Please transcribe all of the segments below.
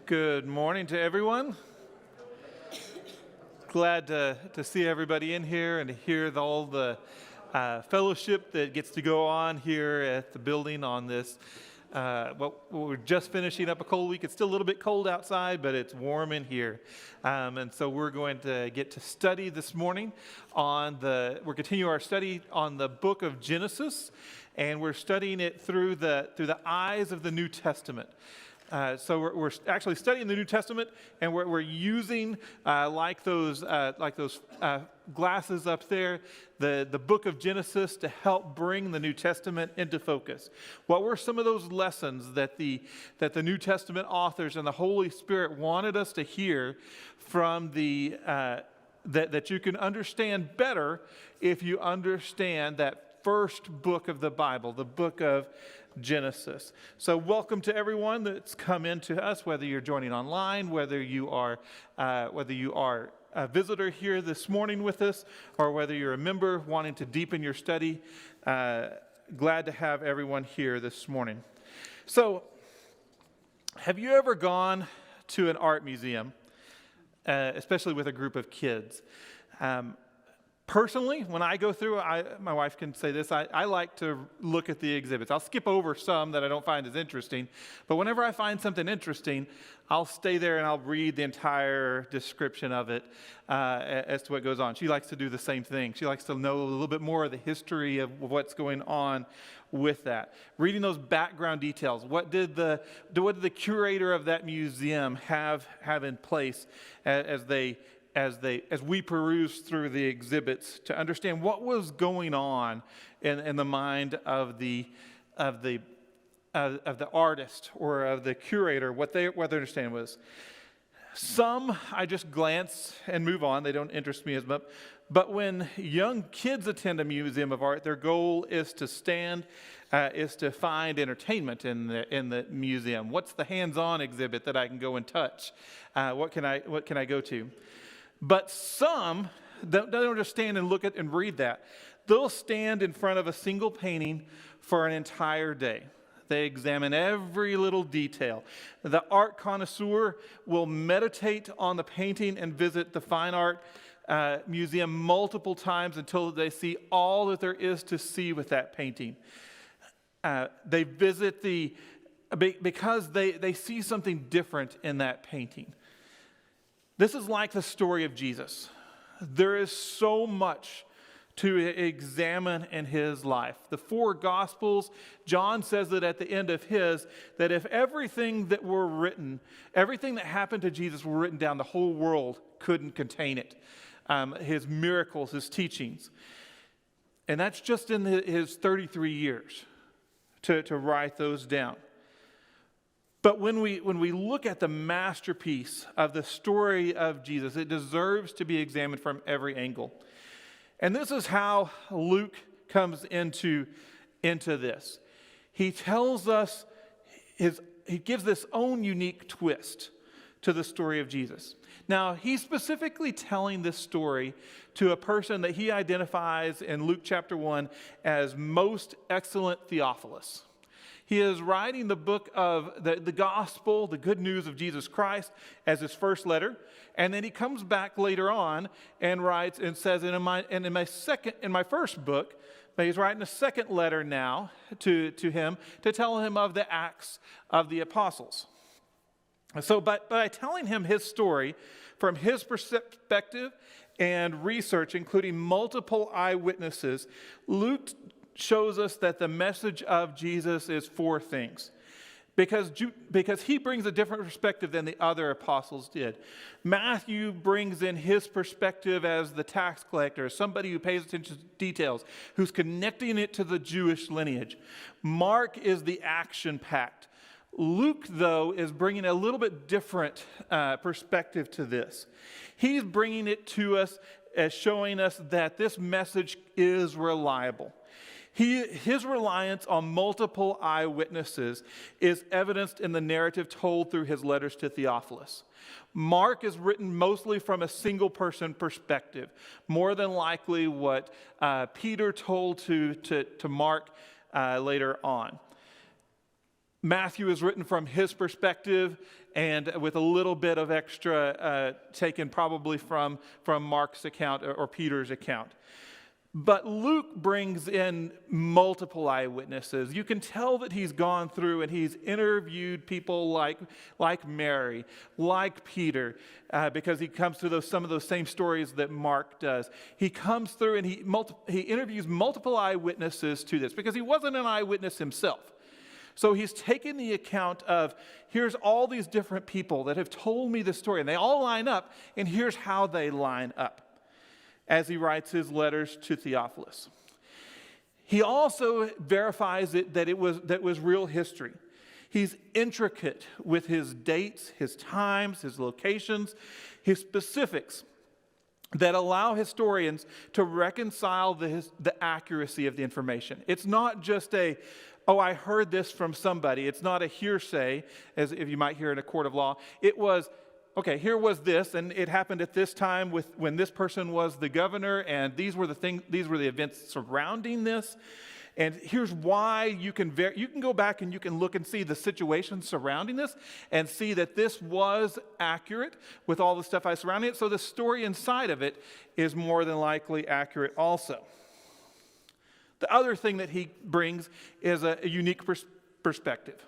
Good morning to everyone. Glad to see everybody in here and to hear all the fellowship that gets to go on here at the building on this. We're just finishing up a cold week. It's still a little bit cold outside, but it's warm in here. And so we're going to get to study this morning we're continuing our study on the book of Genesis, and we're studying it through the eyes of the New Testament. So we're actually studying the New Testament, and we're using like those glasses up there, the book of Genesis to help bring the New Testament into focus. What were some of those lessons that the New Testament authors and the Holy Spirit wanted us to hear from that you can understand better if you understand that first book of the Bible, the book of Genesis. So welcome to everyone that's come into us, whether you're joining online, whether you are a visitor here this morning with us, or whether you're a member wanting to deepen your study. Glad to have everyone here this morning. So, have you ever gone to an art museum, especially with a group of kids? Personally, when I go through, my wife can say this, I like to look at the exhibits. I'll skip over some that I don't find as interesting, but whenever I find something interesting, I'll stay there and I'll read the entire description of it as to what goes on. She likes to do the same thing. She likes to know a little bit more of the history of what's going on with that. Reading those background details. What did the curator of that museum have in place as we peruse through the exhibits to understand what was going on in the mind of the artist or of the curator, what their understanding was. Some I just glance and move on; they don't interest me as much. But when young kids attend a museum of art, their goal is to find entertainment in the museum. What's the hands-on exhibit that I can go and touch? What can I go to? But some don't just stand and look at and read that. They'll stand in front of a single painting for an entire day. They examine every little detail. The art connoisseur will meditate on the painting and visit the fine art museum multiple times until they see all that there is to see with that painting. They visit because they see something different in that painting. This is like the story of Jesus. There is so much to examine in his life. The four Gospels, John says that at the end of his, that if everything that happened to Jesus were written down, the whole world couldn't contain it. His miracles, his teachings. And that's just in his 33 years to write those down. But when we look at the masterpiece of the story of Jesus, it deserves to be examined from every angle. And this is how Luke comes into this. He tells us, he gives this own unique twist to the story of Jesus. Now, he's specifically telling this story to a person that he identifies in Luke chapter 1 as most excellent Theophilus. He is writing the book of the gospel, the good news of Jesus Christ, as his first letter. And then he comes back later on and writes and says, in my first book, but he's writing a second letter now to him to tell him of the Acts of the Apostles. So, but by telling him his story from his perspective and research, including multiple eyewitnesses, Luke shows us that the message of Jesus is four things. Because he brings a different perspective than the other apostles did. Matthew brings in his perspective as the tax collector, somebody who pays attention to details, who's connecting it to the Jewish lineage. Mark is the action-packed. Luke, though, is bringing a little bit different perspective to this. He's bringing it to us as showing us that this message is reliable. His reliance on multiple eyewitnesses is evidenced in the narrative told through his letters to Theophilus. Mark is written mostly from a single person perspective, more than likely what Peter told to Mark later on. Matthew is written from his perspective and with a little bit of extra taken probably from Mark's account or Peter's account. But Luke brings in multiple eyewitnesses. You can tell that he's gone through and he's interviewed people like Mary, like Peter, because he comes through some of those same stories that Mark does. He comes through and he interviews multiple eyewitnesses to this because he wasn't an eyewitness himself. So he's taken the account of, here's all these different people that have told me this story, and they all line up, and here's how they line up as he writes his letters to Theophilus. He also verifies that was real history. He's intricate with his dates, his times, his locations, his specifics that allow historians to reconcile the accuracy of the information. It's not just I heard this from somebody. It's not a hearsay, as if you might hear in a court of law. It was, okay, here was this, and it happened at this time when this person was the governor, and these were the events surrounding this. And here's why you can go back and you can look and see the situation surrounding this and see that this was accurate with all the stuff surrounding it. So the story inside of it is more than likely accurate also. The other thing that he brings is a unique perspective.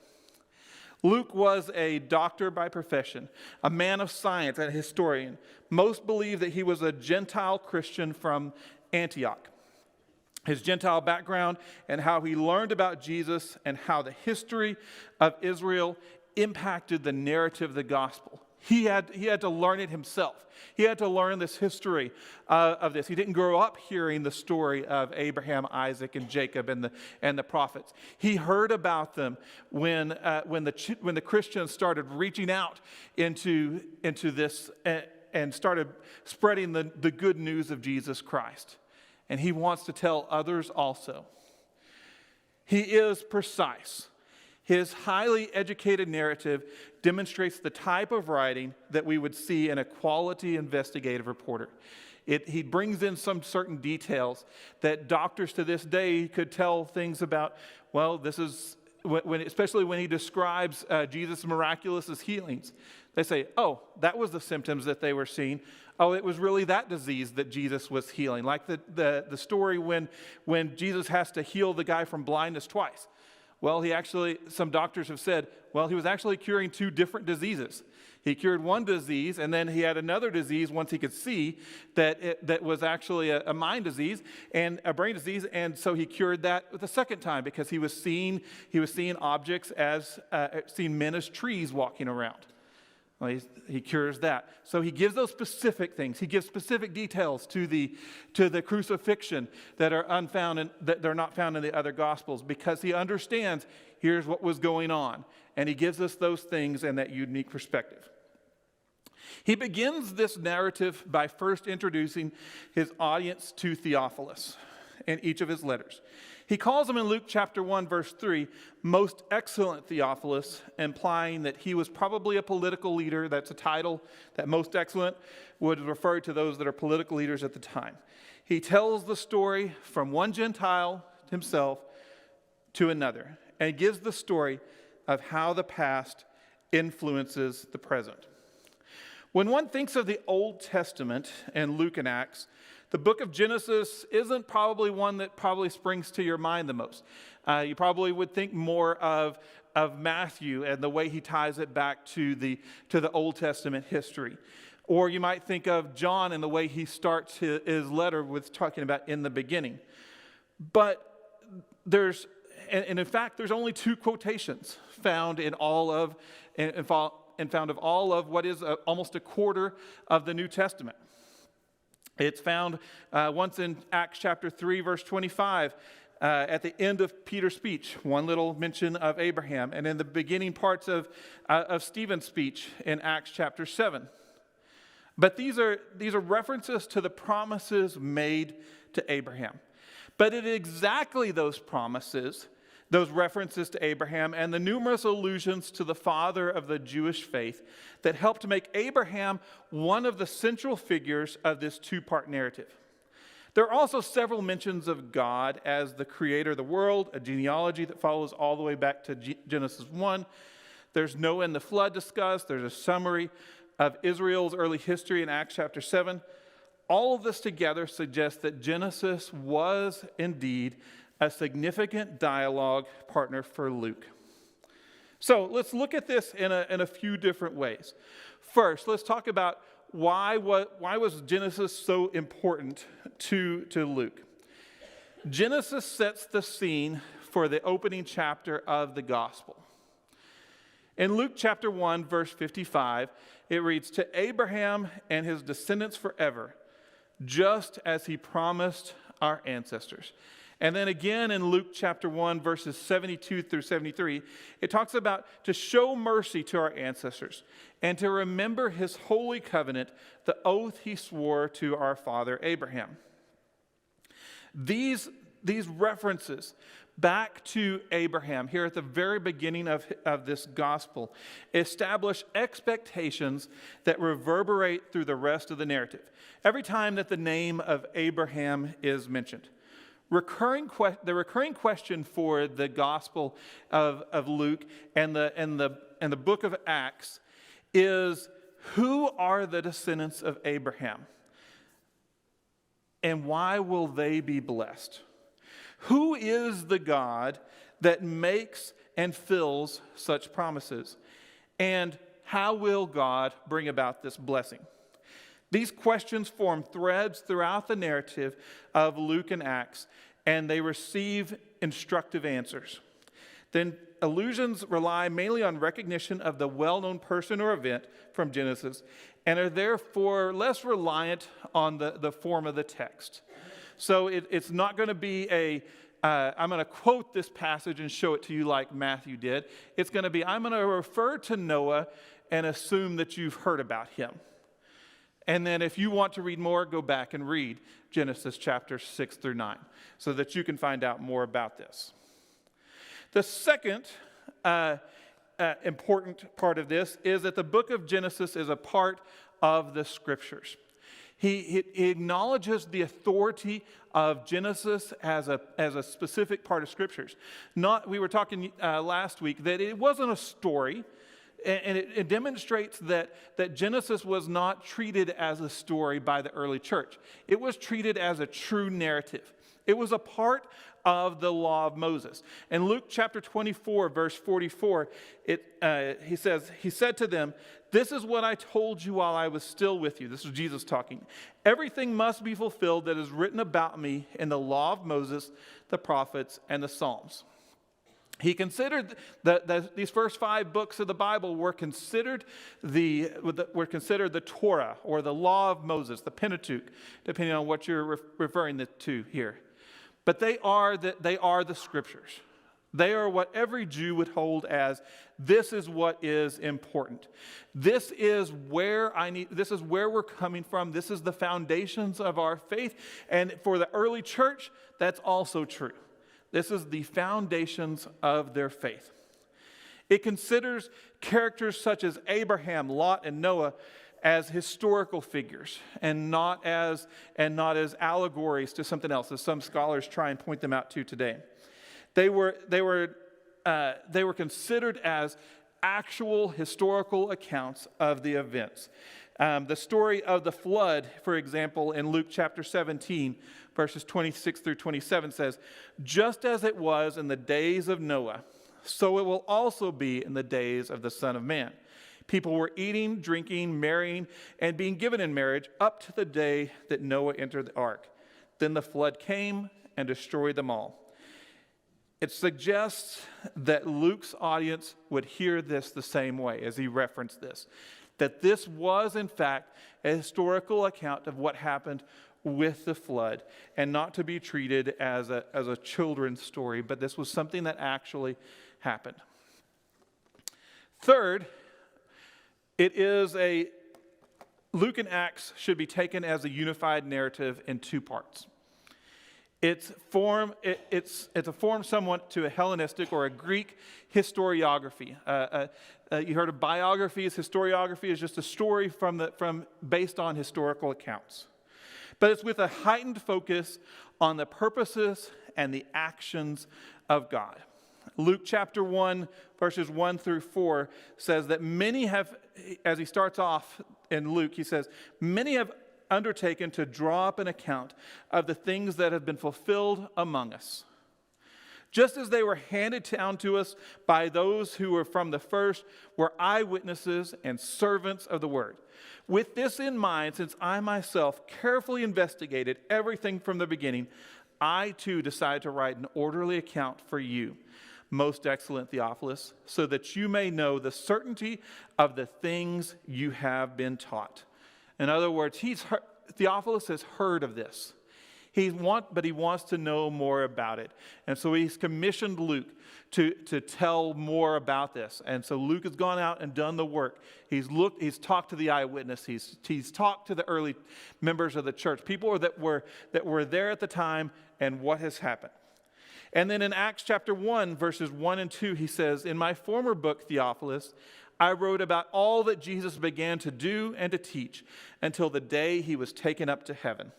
Luke was a doctor by profession, a man of science and a historian. Most believe that he was a Gentile Christian from Antioch. His Gentile background and how he learned about Jesus and how the history of Israel impacted the narrative of the gospel. He had to learn it himself. He had to learn this history of this. He didn't grow up hearing the story of Abraham, Isaac, and Jacob and the prophets. He heard about them when the Christians started reaching out into this and started spreading the good news of Jesus Christ. And he wants to tell others also. He is precise. His highly educated narrative demonstrates the type of writing that we would see in a quality investigative reporter. He brings in some certain details that doctors to this day could tell things about. Well, this is especially when he describes Jesus' miraculous healings. They say, oh, that was the symptoms that they were seeing. Oh, it was really that disease that Jesus was healing. Like the story when Jesus has to heal the guy from blindness twice. Well, some doctors have said, well, he was actually curing two different diseases. He cured one disease, and then he had another disease once he could see that was actually a mind disease and a brain disease, and so he cured that the second time because he was seeing objects seeing men as trees walking around. Well, he cures that. So he gives those specific things. He gives specific details to the crucifixion that are unfound and that they're not found in the other Gospels because he understands here's what was going on. And he gives us those things and that unique perspective. He begins this narrative by first introducing his audience to Theophilus in each of his letters. He calls him in Luke chapter 1, verse 3, most excellent Theophilus, implying that he was probably a political leader. That's a title that most excellent would refer to those that are political leaders at the time. He tells the story from one Gentile himself to another, and gives the story of how the past influences the present. When one thinks of the Old Testament and Luke and Acts, the book of Genesis isn't probably one that probably springs to your mind the most. You probably would think more of Matthew and the way he ties it back to the Old Testament history. Or you might think of John and the way he starts his letter with talking about in the beginning. But in fact, there's only two quotations found in all of what is almost a quarter of the New Testament. It's found once in Acts chapter 3, verse 25, at the end of Peter's speech, one little mention of Abraham, and in the beginning parts of Stephen's speech in Acts chapter 7. But these are references to the promises made to Abraham. But it is exactly those promises, those references to Abraham, and the numerous allusions to the father of the Jewish faith that helped make Abraham one of the central figures of this two-part narrative. There are also several mentions of God as the creator of the world, a genealogy that follows all the way back to Genesis 1. There's Noah and the flood discussed. There's a summary of Israel's early history in Acts chapter 7. All of this together suggests that Genesis was indeed a significant dialogue partner for Luke. So let's look at this in a few different ways. First, let's talk about why was Genesis so important to Luke. Genesis sets the scene for the opening chapter of the gospel. In Luke chapter 1, verse 55, it reads, "To Abraham and his descendants forever, just as he promised our ancestors." And then again in Luke chapter 1, verses 72 through 73, it talks about to show mercy to our ancestors and to remember his holy covenant, the oath he swore to our father Abraham. These references back to Abraham here at the very beginning of this gospel establish expectations that reverberate through the rest of the narrative. Every time that the name of Abraham is mentioned, the recurring question for the Gospel of Luke and the book of Acts is, who are the descendants of Abraham? And why will they be blessed? Who is the God that makes and fills such promises? And how will God bring about this blessing? These questions form threads throughout the narrative of Luke and Acts, and they receive instructive answers. Then allusions rely mainly on recognition of the well-known person or event from Genesis, and are therefore less reliant on the form of the text. So it's not going to be I'm going to quote this passage and show it to you like Matthew did. It's going to be, I'm going to refer to Noah and assume that you've heard about him. And then if you want to read more, go back and read Genesis chapter 6 through 9 so that you can find out more about this. The second important part of this is that the book of Genesis is a part of the scriptures. He acknowledges the authority of Genesis as a specific part of scriptures. We were talking last week that it wasn't a story. And it demonstrates that Genesis was not treated as a story by the early church. It was treated as a true narrative. It was a part of the law of Moses. In Luke chapter 24, verse 44, he says, he said to them, "This is what I told you while I was still with you." This is Jesus talking. "Everything must be fulfilled that is written about me in the law of Moses, the prophets, and the Psalms." He considered that these first 5 books of the Bible were considered the Torah, or the law of Moses, the Pentateuch, depending on what you're referring to here. But they are the scriptures. They are what every Jew would hold as, this is what is important. This is where we're coming from. This is the foundations of our faith. And for the early church, that's also true. This is the foundations of their faith. It considers characters such as Abraham, Lot, and Noah as historical figures and not as allegories to something else, as some scholars try and point them out to today. They were considered as actual historical accounts of the events. The story of the flood, for example, in Luke chapter 17, verses 26 through 27 says, "Just as it was in the days of Noah, so it will also be in the days of the Son of Man. People were eating, drinking, marrying, and being given in marriage up to the day that Noah entered the ark. Then the flood came and destroyed them all." It suggests that Luke's audience would hear this the same way as he referenced this, that this was, in fact, a historical account of what happened with the flood, and not to be treated as a children's story, but this was something that actually happened. Third, Luke and Acts should be taken as a unified narrative in 2 parts. It's a form somewhat to a Hellenistic or a Greek historiography. You heard of biographies. Historiography is just a story based on historical accounts. but it's with a heightened focus on the purposes and the actions of God. Luke chapter 1, verses 1 through 4 says that many have, as he starts off in Luke, he says, many have undertaken to draw up an account of the things that have been fulfilled among us, just as they were handed down to us by those who were from the first, were eyewitnesses and servants of the word. With this in mind, since I myself carefully investigated everything from the beginning, I too decided to write an orderly account for you, most excellent Theophilus, so that you may know the certainty of the things you have been taught. In other words, Theophilus has heard of this. But he wants to know more about it. And so he's commissioned Luke to tell more about this. And so Luke has gone out and done the work. He's talked to the eyewitness. He's talked to the early members of the church, people that were there at the time, and what has happened. And then in Acts chapter 1, verses 1 and 2, he says, in my former book, Theophilus, I wrote about all that Jesus began to do and to teach until the day he was taken up to heaven,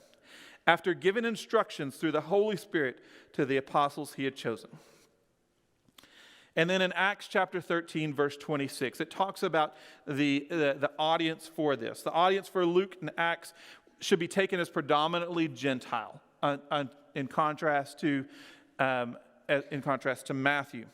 after giving instructions through the Holy Spirit to the apostles he had chosen. And then in Acts chapter 13, verse 26, it talks about the audience for this. The audience for Luke and Acts should be taken as predominantly Gentile, in contrast to Matthew.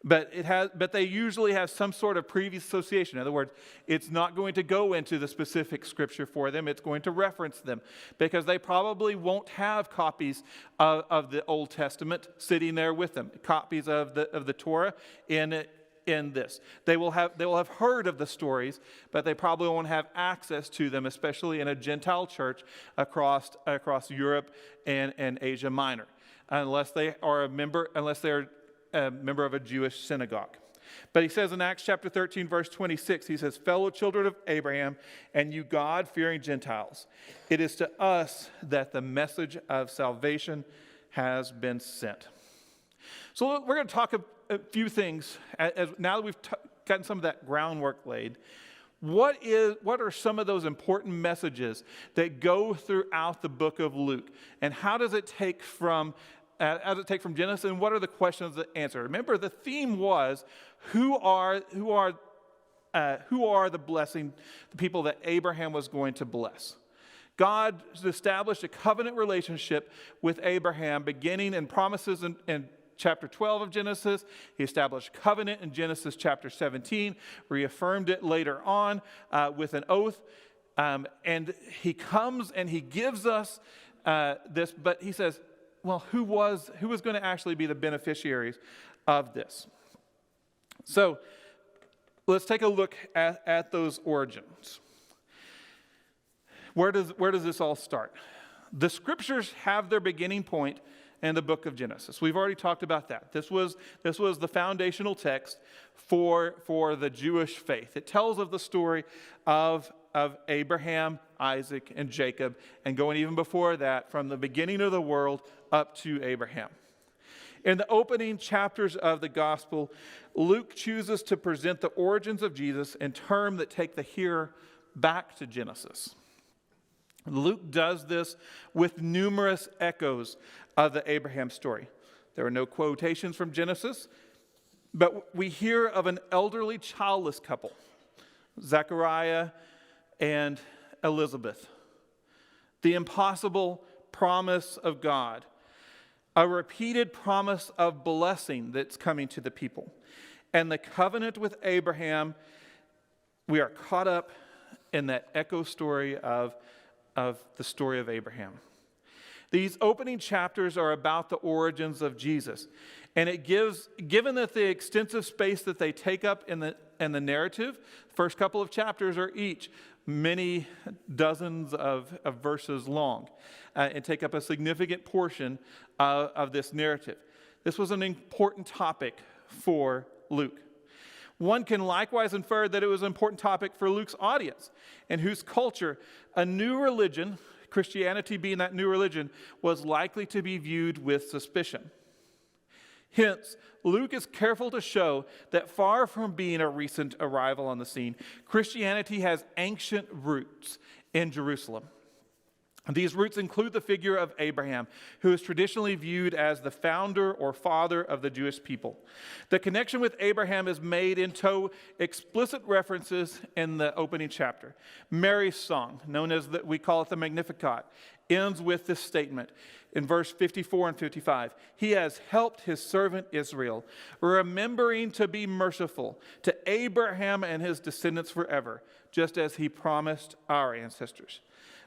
But they usually have some sort of previous association. In other words, it's not going to go into the specific scripture for them. It's going to reference them, because they probably won't have copies of the Old Testament sitting there with them, copies of the Torah in this. They will have heard of the stories, but they probably won't have access to them, especially in a Gentile church across Europe and Asia Minor, unless they are a member of a Jewish synagogue. But he says in Acts chapter 13, verse 26, he says, fellow children of Abraham and you God-fearing Gentiles, it is to us that the message of salvation has been sent. So we're going to talk a few things, now that we've gotten some of that groundwork laid. What are some of those important messages that go throughout the book of Luke? And how does it take from Genesis, and what are the questions that answer? Remember, the theme was who are the blessing, the people that Abraham was going to bless. God established a covenant relationship with Abraham, beginning in promises in chapter 12 of Genesis. He established covenant in Genesis chapter 17, reaffirmed it later on with an oath, and he comes and he gives us this, but he says, well, who was going to actually be the beneficiaries of this? So let's take a look at those origins. Where does this all start? The scriptures have their beginning point in the book of Genesis. We've already talked about that. This was the foundational text for the Jewish faith. It tells of the story of Abraham, Isaac, and Jacob, and going even before that, from the beginning of the world up to Abraham. In the opening chapters of the gospel, Luke chooses to present the origins of Jesus in terms that take the hearer back to Genesis. Luke does this with numerous echoes of the Abraham story. There are no quotations from Genesis, but we hear of an elderly childless couple, Zechariah and Elizabeth, the impossible promise of God, a repeated promise of blessing that's coming to the people, and the covenant with Abraham. We are caught up in that echo story of the story of Abraham. These opening chapters are about the origins of Jesus, and it given that the extensive space that they take up in the narrative, first couple of chapters are each many dozens of verses long, and take up a significant portion of this narrative. This was an important topic for Luke. One can likewise infer that it was an important topic for Luke's audience, in whose culture a new religion, Christianity being that new religion, was likely to be viewed with suspicion. Hence, Luke is careful to show that far from being a recent arrival on the scene, Christianity has ancient roots in Jerusalem. These roots include the figure of Abraham, who is traditionally viewed as the founder or father of the Jewish people. The connection with Abraham is made into explicit references in the opening chapter. Mary's song, known as we call it the Magnificat, ends with this statement in verse 54 and 55. He has helped his servant Israel, remembering to be merciful to Abraham and his descendants forever, just as he promised our ancestors.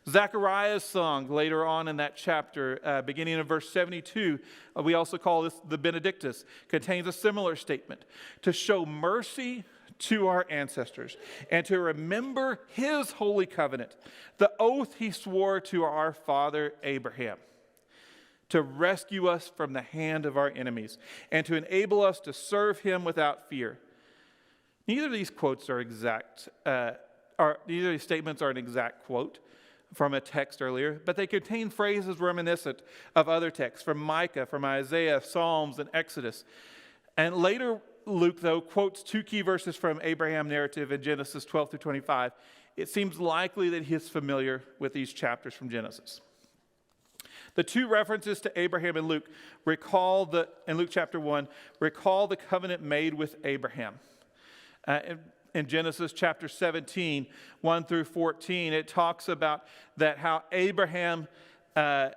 Zechariah's song later on in that chapter, beginning in verse 72, we also call this the Benedictus, contains a similar statement: to show mercy to our ancestors and to remember his holy covenant, the oath he swore to our father Abraham, to rescue us from the hand of our enemies and to enable us to serve him without fear. Neither of these quotes are exact. Neither of these statements are an exact quote from a text earlier, but they contain phrases reminiscent of other texts from Micah, from Isaiah, Psalms, and Exodus. And later, Luke, though, quotes two key verses from Abraham narrative in Genesis 12 through 25. It seems likely that he is familiar with these chapters from Genesis. The two references to Abraham in Luke in Luke chapter 1, recall the covenant made with Abraham. In Genesis chapter 17, 1 through 14, it talks about that how Abraham, in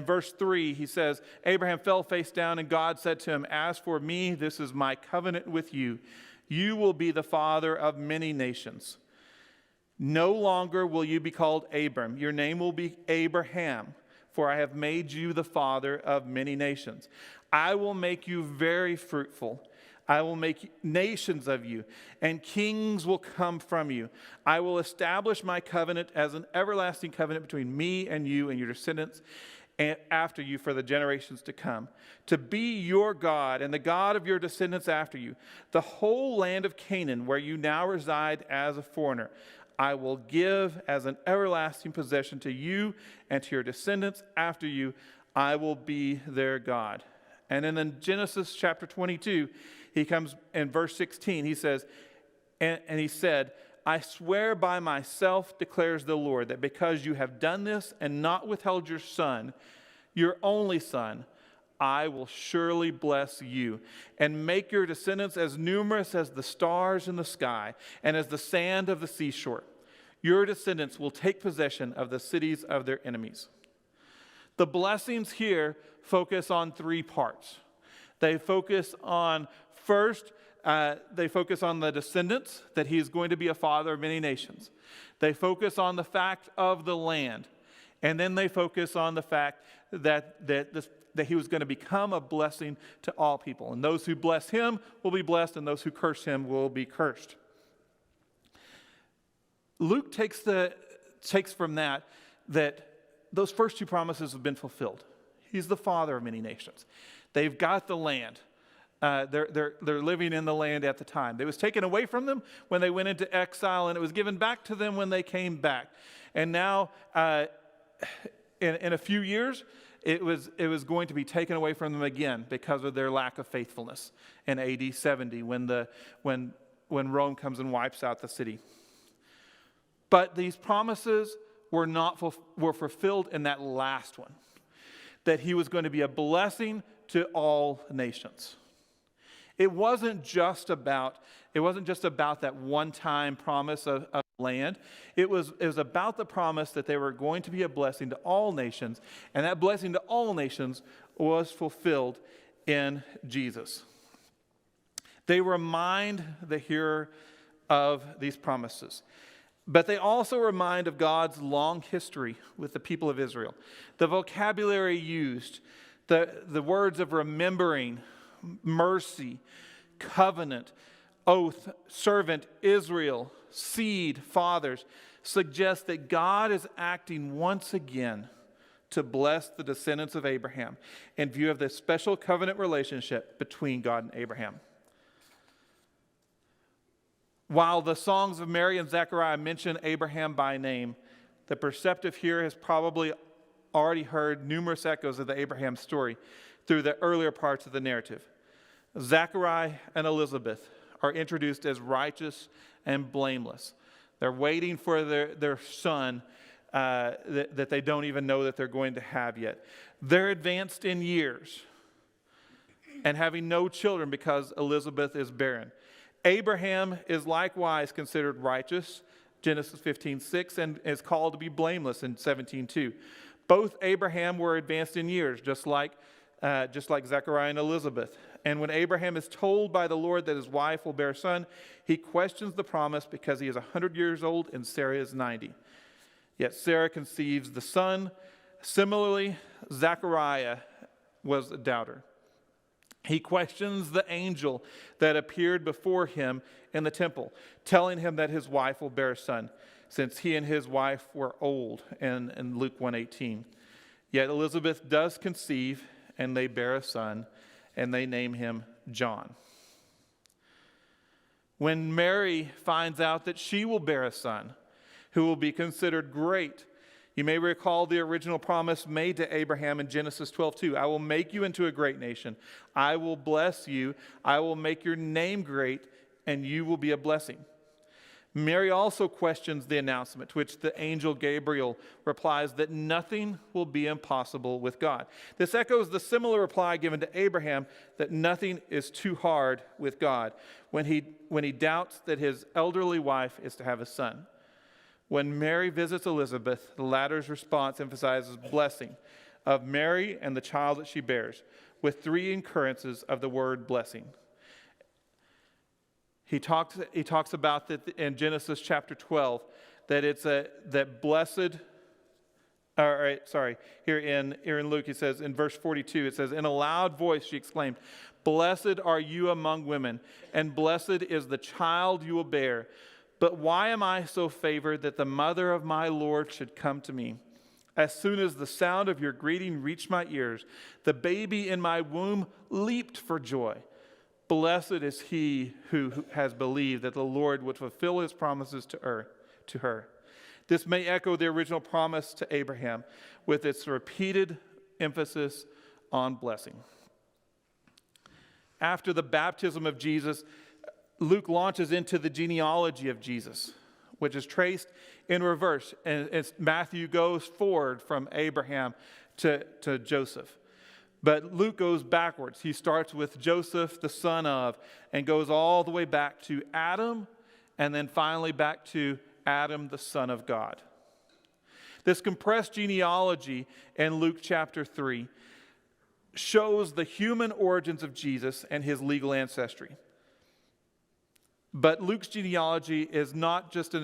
verse 3, he says, Abraham fell face down, and God said to him, "As for me, this is my covenant with you. You will be the father of many nations. No longer will you be called Abram. Your name will be Abraham, for I have made you the father of many nations. I will make you very fruitful. I will make nations of you, and kings will come from you. I will establish my covenant as an everlasting covenant between me and you and your descendants and after you for the generations to come, to be your God and the God of your descendants after you. The whole land of Canaan, where you now reside as a foreigner, I will give as an everlasting possession to you and to your descendants after you. I will be their God." And then in Genesis chapter 22, he comes in verse 16, he says, and he said, "I swear by myself, declares the Lord, that because you have done this and not withheld your son, your only son, I will surely bless you and make your descendants as numerous as the stars in the sky and as the sand of the seashore. Your descendants will take possession of the cities of their enemies." The blessings here focus on three parts. They focus on, first, they focus on the descendants, that he is going to be a father of many nations. They focus on the fact of the land. And then they focus on the fact that he was going to become a blessing to all people. And those who bless him will be blessed, and those who curse him will be cursed. Luke takes from that those first two promises have been fulfilled. He's the father of many nations. They've got the land. They're living in the land at the time. It was taken away from them when they went into exile, and it was given back to them when they came back. And now, in a few years, it was going to be taken away from them again because of their lack of faithfulness in AD 70 when Rome comes and wipes out the city. But these promises were fulfilled in that last one, that he was going to be a blessing to all nations. It wasn't just about that one-time promise of land. It was about the promise that they were going to be a blessing to all nations, and that blessing to all nations was fulfilled in Jesus. They remind the hearer of these promises. But they also remind of God's long history with the people of Israel. The vocabulary used, the words of remembering, mercy, covenant, oath, servant, Israel, seed, fathers, suggest that God is acting once again to bless the descendants of Abraham in view of this special covenant relationship between God and Abraham. While the songs of Mary and Zechariah mention Abraham by name, the perceptive hearer has probably already heard numerous echoes of the Abraham story through the earlier parts of the narrative. Zechariah and Elizabeth are introduced as righteous and blameless. They're waiting for their son that they don't even know that they're going to have yet. They're advanced in years and having no children because Elizabeth is barren. Abraham is likewise considered righteous, Genesis 15:6, and is called to be blameless in 17:2. Both Abraham were advanced in years, just like Zechariah and Elizabeth. And when Abraham is told by the Lord that his wife will bear a son, he questions the promise because he is 100 years old and Sarah is 90. Yet Sarah conceives the son. Similarly, Zechariah was a doubter. He questions the angel that appeared before him in the temple, telling him that his wife will bear a son, since he and his wife were old, in Luke 1:18. Yet Elizabeth does conceive, and they bear a son, and they name him John. When Mary finds out that she will bear a son, who will be considered great, you may recall the original promise made to Abraham in Genesis 12:2. I will make you into a great nation. I will bless you. I will make your name great, and you will be a blessing. Mary also questions the announcement, to which the angel Gabriel replies that nothing will be impossible with God. This echoes the similar reply given to Abraham that nothing is too hard with God when he doubts that his elderly wife is to have a son. When Mary visits Elizabeth, the latter's response emphasizes blessing of Mary and the child that she bears, with 3 occurrences of the word blessing. He talks about that in Genesis chapter 12, that here in Luke, he says in verse 42, it says, in a loud voice she exclaimed, blessed are you among women, and blessed is the child you will bear. But why am I so favored that the mother of my Lord should come to me? As soon as the sound of your greeting reached my ears, the baby in my womb leaped for joy. Blessed is he who has believed that the Lord would fulfill his promises to her. This may echo the original promise to Abraham with its repeated emphasis on blessing. After the baptism of Jesus, Luke launches into the genealogy of Jesus, which is traced in reverse. And Matthew goes forward from Abraham to Joseph. But Luke goes backwards. He starts with Joseph, the son of, and goes all the way back to Adam, and then finally back to Adam, the son of God. This compressed genealogy in Luke chapter 3 shows the human origins of Jesus and his legal ancestry. But Luke's genealogy is not just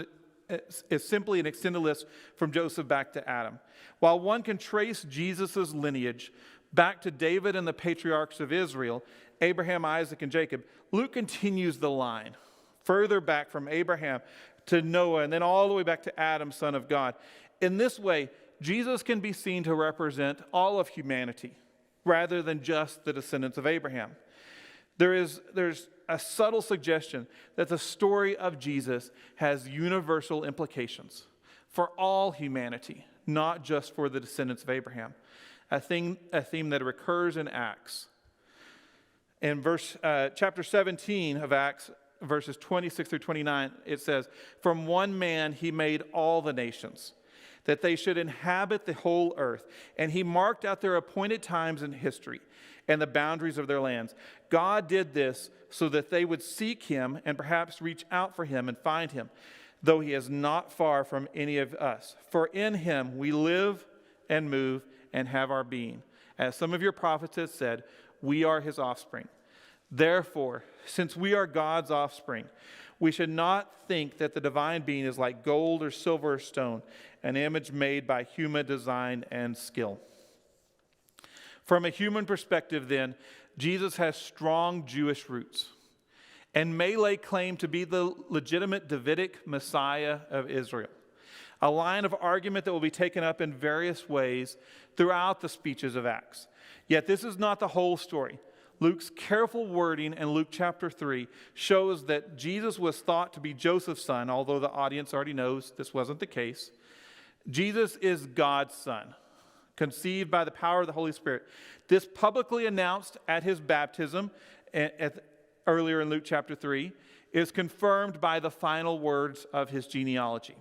is simply an extended list from Joseph back to Adam. While one can trace Jesus' lineage back to David and the patriarchs of Israel, Abraham, Isaac, and Jacob, Luke continues the line further back from Abraham to Noah, and then all the way back to Adam, son of God. In this way, Jesus can be seen to represent all of humanity rather than just the descendants of Abraham. There's a subtle suggestion that the story of Jesus has universal implications for all humanity, not just for the descendants of Abraham, a theme that recurs in Acts. In chapter 17 of Acts, verses 26 through 29, it says, from one man he made all the nations, that they should inhabit the whole earth, and he marked out their appointed times in history and the boundaries of their lands. God did this so that they would seek him and perhaps reach out for him and find him, though he is not far from any of us. For in him we live and move and have our being. As some of your prophets have said, we are his offspring. Therefore, since we are God's offspring, we should not think that the divine being is like gold or silver or stone, an image made by human design and skill. From a human perspective, then, Jesus has strong Jewish roots and may lay claim to be the legitimate Davidic Messiah of Israel, a line of argument that will be taken up in various ways throughout the speeches of Acts. Yet this is not the whole story. Luke's careful wording in Luke chapter 3 shows that Jesus was thought to be Joseph's son, although the audience already knows this wasn't the case. Jesus is God's son, conceived by the power of the Holy Spirit. This publicly announced at his baptism earlier in Luke chapter 3 is confirmed by the final words of his genealogy.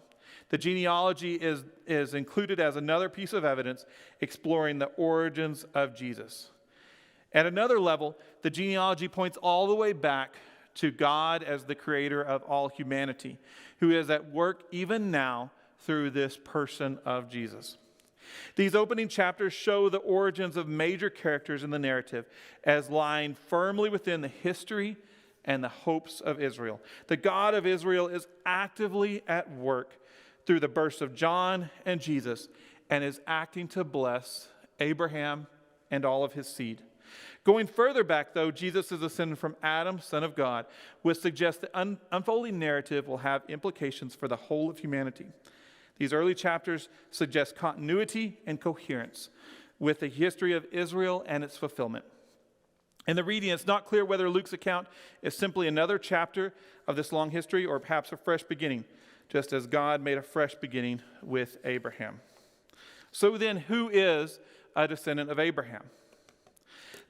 The genealogy is included as another piece of evidence exploring the origins of Jesus. At another level, the genealogy points all the way back to God as the creator of all humanity, who is at work even now through this person of Jesus. These opening chapters show the origins of major characters in the narrative as lying firmly within the history and the hopes of Israel. The God of Israel is actively at work through the births of John and Jesus and is acting to bless Abraham and all of his seed. Going further back, though, Jesus is descended from Adam, son of God, which suggests the unfolding narrative will have implications for the whole of humanity. These early chapters suggest continuity and coherence with the history of Israel and its fulfillment. In the reading, it's not clear whether Luke's account is simply another chapter of this long history or perhaps a fresh beginning, just as God made a fresh beginning with Abraham. So then, who is a descendant of Abraham?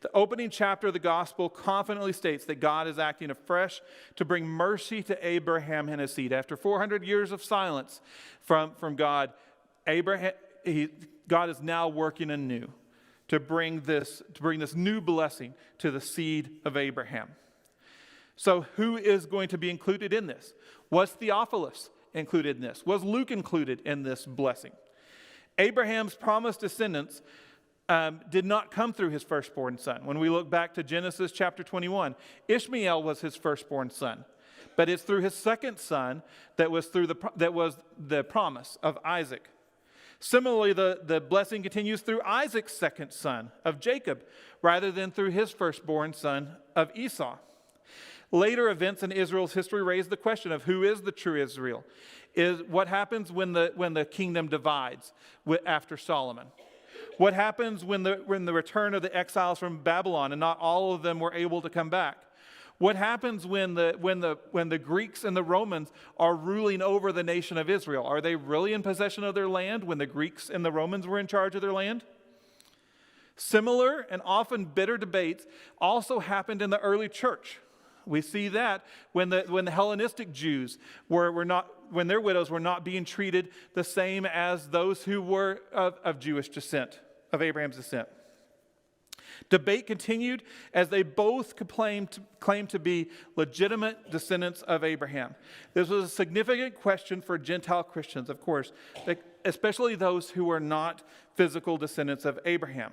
The opening chapter of the gospel confidently states that God is acting afresh to bring mercy to Abraham and his seed. After 400 years of silence from God, God is now working anew to bring this new blessing to the seed of Abraham. So who is going to be included in this? Was Theophilus included in this? Was Luke included in this blessing? Abraham's promised descendants did not come through his firstborn son. When we look back to Genesis chapter 21, Ishmael was his firstborn son. But it's through his second son that was the promise of Isaac. Similarly, the blessing continues through Isaac's second son of Jacob, rather than through his firstborn son of Esau. Later events in Israel's history raise the question of who is the true Israel. What happens when the kingdom divides after Solomon? What happens when the return of the exiles from Babylon and not all of them were able to come back? What happens when the Greeks and the Romans are ruling over the nation of Israel? Are they really in possession of their land when the Greeks and the Romans were in charge of their land? Similar and often bitter debates also happened in the early church. We see that when the Hellenistic Jews when their widows were not being treated the same as those who were of Jewish descent, of Abraham's descent. Debate continued as they both claimed to be legitimate descendants of Abraham. This was a significant question for Gentile Christians, of course, especially those who were not physical descendants of Abraham.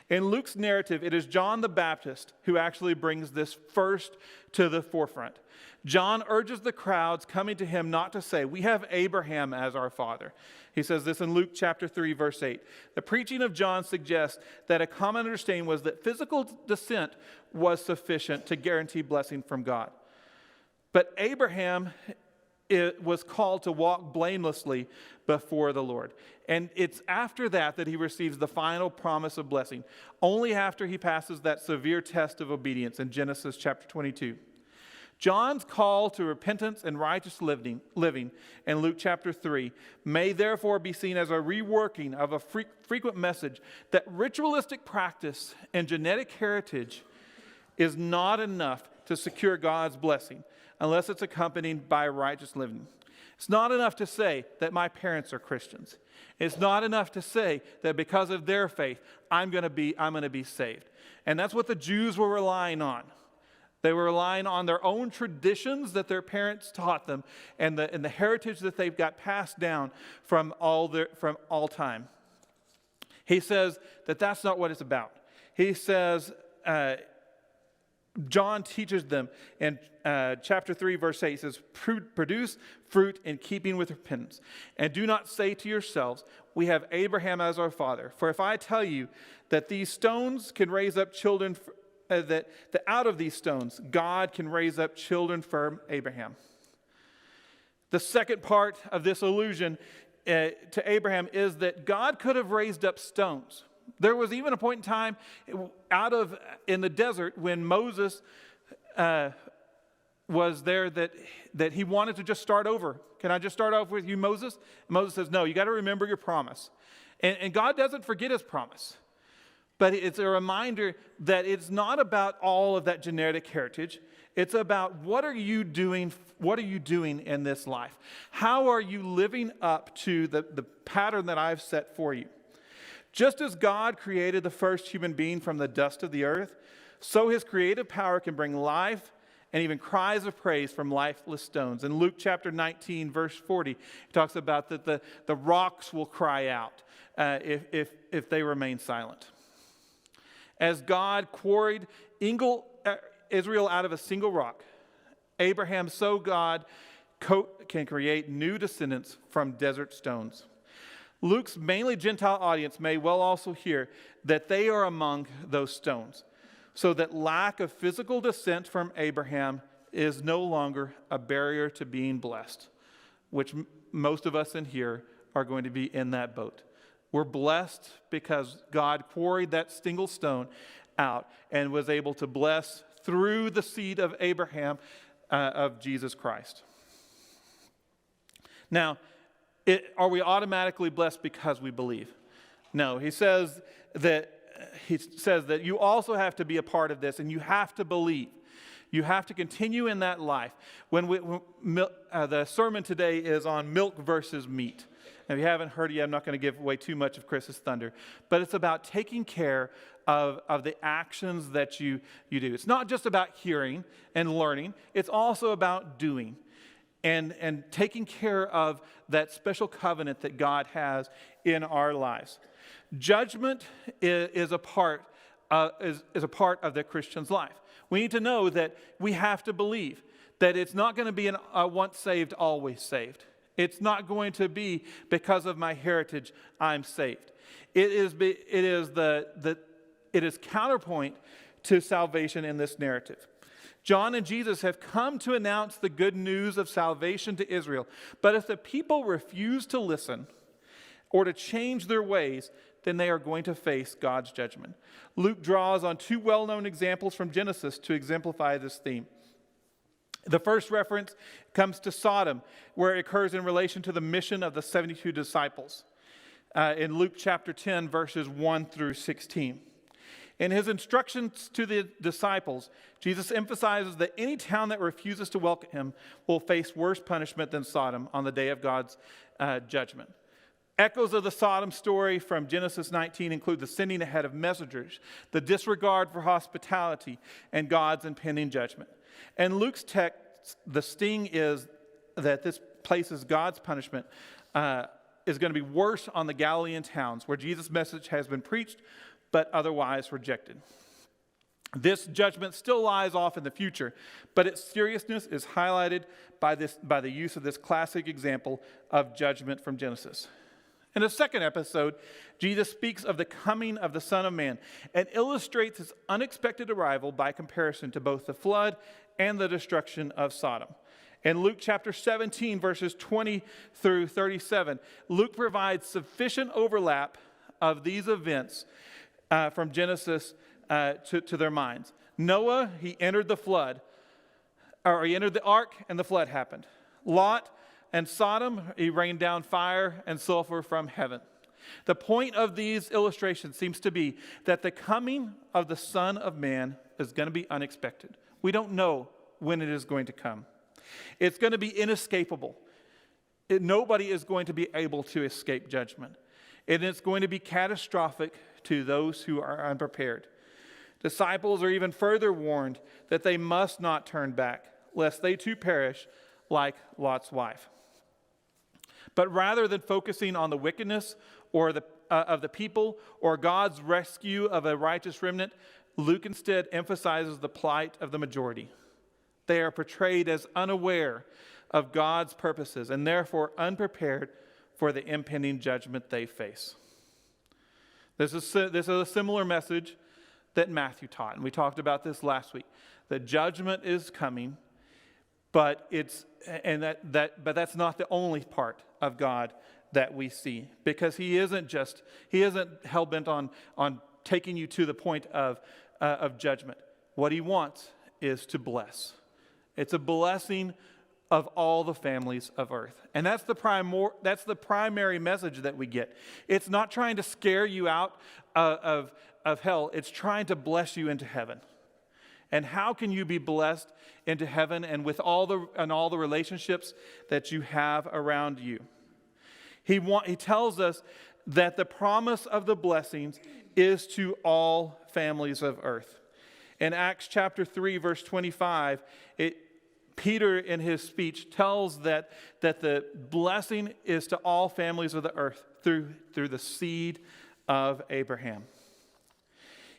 In Luke's narrative, it is John the Baptist who actually brings this first to the forefront. John urges the crowds coming to him not to say, "We have Abraham as our father." He says this in Luke chapter 3, verse 8. The preaching of John suggests that a common understanding was that physical descent was sufficient to guarantee blessing from God. But Abraham was called to walk blamelessly before the Lord. And it's after that he receives the final promise of blessing, only after he passes that severe test of obedience in Genesis chapter 22. John's call to repentance and righteous living in Luke chapter 3 may therefore be seen as a reworking of a frequent message that ritualistic practice and genetic heritage is not enough to secure God's blessing unless it's accompanied by righteous living. It's not enough to say that my parents are Christians. It's not enough to say that because of their faith, I'm going to be saved. And that's what the Jews were relying on. They were relying on their own traditions that their parents taught them and the heritage that they've got passed down from all time. He says that that's not what it's about. He says, John teaches them in chapter 3, verse 8, he says, "Produce fruit in keeping with repentance, and do not say to yourselves, 'We have Abraham as our father.' For if I tell you that these stones can raise up children, that out of these stones God can raise up children for Abraham." The second part of this allusion to Abraham is that God could have raised up stones. There was even a point in time in the desert when Moses was there that he wanted to just start over. "Can I just start off with you, Moses?" And Moses says, "No, you got to remember your promise." And God doesn't forget his promise. But it's a reminder that it's not about all of that genetic heritage. It's about what are you doing in this life? How are you living up to the pattern that I've set for you? Just as God created the first human being from the dust of the earth, so his creative power can bring life and even cries of praise from lifeless stones. In Luke chapter 19, verse 40, it talks about that the rocks will cry out if they remain silent. As God quarried Israel out of a single rock, Abraham, so God can create new descendants from desert stones. Luke's mainly Gentile audience may well also hear that they are among those stones, so that lack of physical descent from Abraham is no longer a barrier to being blessed, which most of us in here are going to be in that boat. We're blessed because God quarried that single stone out and was able to bless through the seed of Abraham, of Jesus Christ. Now, are we automatically blessed because we believe? No, he says that you also have to be a part of this, and you have to believe. You have to continue in that life. The sermon today is on milk versus meat. If you haven't heard it yet, I'm not going to give away too much of Chris's thunder, but it's about taking care of the actions that you do. It's not just about hearing and learning. It's also about doing and taking care of that special covenant that God has in our lives. Judgment is a part of the Christian's life. We need to know that we have to believe that it's not going to be a once saved, always saved. It's not going to be because of my heritage I'm saved. It is counterpoint to salvation in this narrative. John and Jesus have come to announce the good news of salvation to Israel. But if the people refuse to listen or to change their ways, then they are going to face God's judgment. Luke draws on two well-known examples from Genesis to exemplify this theme. The first reference comes to Sodom, where it occurs in relation to the mission of the 72 disciples in Luke chapter 10, verses 1 through 16. In his instructions to the disciples, Jesus emphasizes that any town that refuses to welcome him will face worse punishment than Sodom on the day of God's judgment. Echoes of the Sodom story from Genesis 19 include the sending ahead of messengers, the disregard for hospitality, and God's impending judgment. In Luke's text, the sting is that this places God's punishment is going to be worse on the Galilean towns where Jesus' message has been preached but otherwise rejected. This judgment still lies off in the future, but its seriousness is highlighted by the use of this classic example of judgment from Genesis. In the second episode, Jesus speaks of the coming of the Son of Man and illustrates his unexpected arrival by comparison to both the flood and the destruction of Sodom. In Luke chapter 17, verses 20 through 37, Luke provides sufficient overlap of these events from Genesis to their minds. Noah, he entered the ark, and the flood happened. Lot and Sodom, he rained down fire and sulfur from heaven. The point of these illustrations seems to be that the coming of the Son of Man is going to be unexpected. We don't know when it is going to come. It's going to be inescapable. Nobody is going to be able to escape judgment. And it's going to be catastrophic to those who are unprepared. Disciples are even further warned that they must not turn back, lest they too perish like Lot's wife. But rather than focusing on the wickedness or of the people or God's rescue of a righteous remnant, Luke instead emphasizes the plight of the majority. They are portrayed as unaware of God's purposes and therefore unprepared for the impending judgment they face. This is a similar message that Matthew taught, and we talked about this last week. The judgment is coming, but that's not the only part of God that we see, because he isn't hell-bent on taking you to the point of judgment. What he wants is to bless. It's a blessing of all the families of earth. And that's the primary message that we get. It's not trying to scare you out of hell. It's trying to bless you into heaven. And how can you be blessed into heaven and with all the relationships that you have around you? He tells us that the promise of the blessings is to all families of earth. In Acts chapter 3, verse 25, Peter in his speech tells that the blessing is to all families of the earth through the seed of Abraham.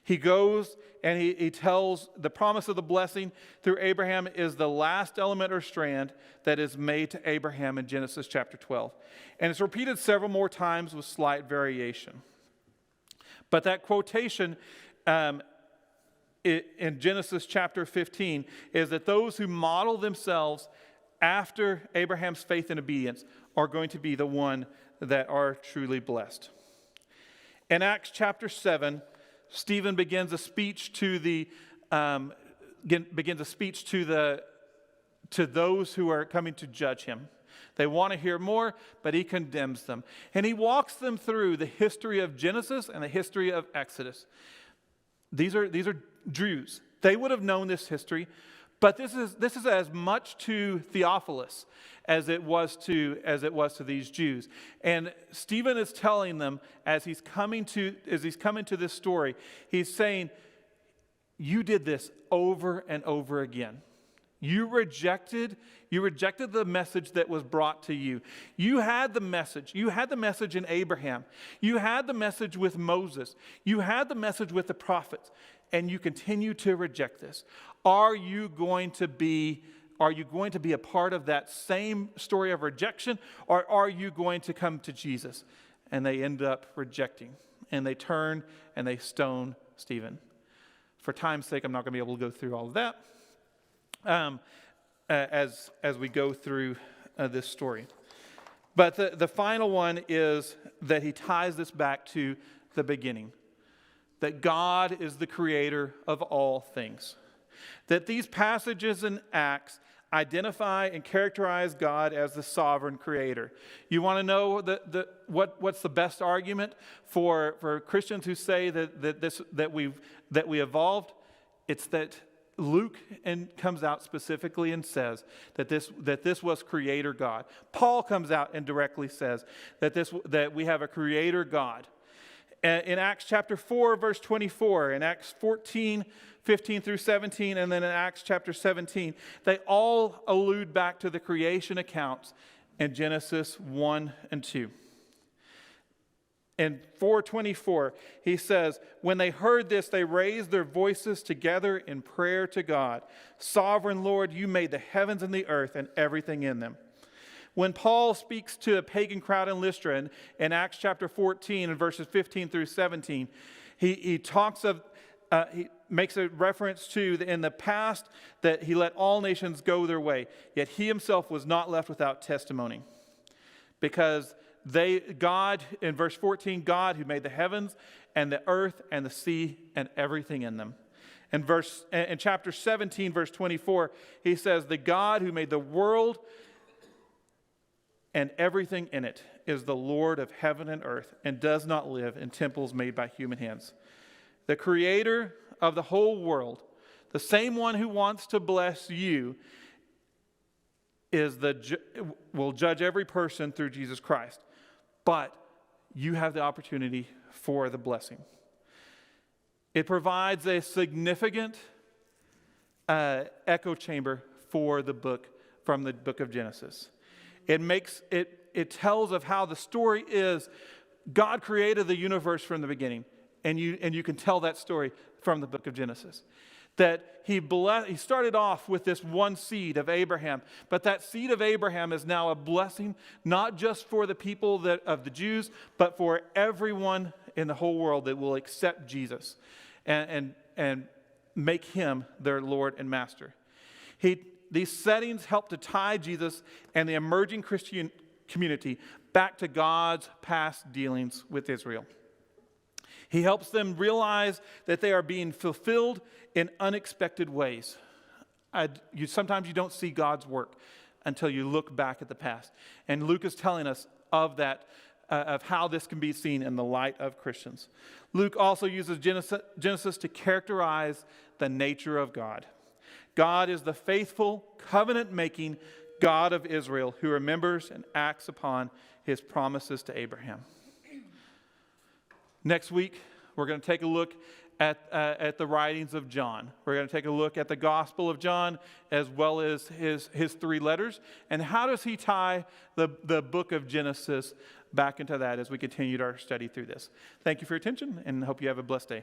He goes and he tells the promise of the blessing through Abraham is the last element or strand that is made to Abraham in Genesis chapter 12. And it's repeated several more times with slight variation. But that quotation in Genesis chapter 15 is that those who model themselves after Abraham's faith and obedience are going to be the one that are truly blessed. In Acts chapter 7, Stephen begins a speech to those who are coming to judge him. They want to hear more, but he condemns them. And he walks them through the history of Genesis and the history of Exodus. These are Jews. They would have known this history, but this is as much to Theophilus as it was to these Jews. And Stephen is telling them as he's coming to this story, he's saying, you did this over and over again. You rejected the message that was brought to you. You had the message. You had the message in Abraham. You had the message with Moses. You had the message with the prophets. And you continue to reject this. Are you going to be a part of that same story of rejection? Or are you going to come to Jesus? And they end up rejecting. And they turn and they stone Stephen. For time's sake, I'm not going to be able to go through all of that. As we go through this story. But the final one is that he ties this back to the beginning. That God is the creator of all things. That these passages in Acts identify and characterize God as the sovereign creator. You want to know what's the best argument for Christians who say that we evolved? It's that Luke comes out specifically and says that this was creator God. Paul comes out and directly says that we have a creator God. In Acts chapter 4, verse 24, in Acts 14, 15 through 17, and then in Acts chapter 17, they all allude back to the creation accounts in Genesis 1 and 2. In 4:24, he says, when they heard this, they raised their voices together in prayer to God. Sovereign Lord, you made the heavens and the earth and everything in them. When Paul speaks to a pagan crowd in Lystra in Acts chapter 14 and verses 15 through 17, he makes a reference to in the past that he let all nations go their way, yet he himself was not left without testimony. Because God, in verse 14, God who made the heavens and the earth and the sea and everything in them. In chapter 17, verse 24, he says, the God who made the world and everything in it is the Lord of heaven and earth and does not live in temples made by human hands. The creator of the whole world, the same one who wants to bless you, will judge every person through Jesus Christ. But you have the opportunity for the blessing. It provides a significant echo chamber from the book of Genesis. It tells of how the story is. God created the universe from the beginning, and you can tell that story from the book of Genesis. That he started off with this one seed of Abraham, but that seed of Abraham is now a blessing, not just for the people of the Jews, but for everyone in the whole world that will accept Jesus and make him their Lord and Master. These settings help to tie Jesus and the emerging Christian community back to God's past dealings with Israel. He helps them realize that they are being fulfilled in unexpected ways. Sometimes you don't see God's work until you look back at the past. And Luke is telling us of that of how this can be seen in the light of Christians. Luke also uses Genesis to characterize the nature of God. God is the faithful, covenant-making God of Israel who remembers and acts upon his promises to Abraham. Next week, we're going to take a look at the writings of John. We're going to take a look at the Gospel of John as well as his 3 letters. And how does he tie the book of Genesis back into that as we continue our study through this? Thank you for your attention and hope you have a blessed day.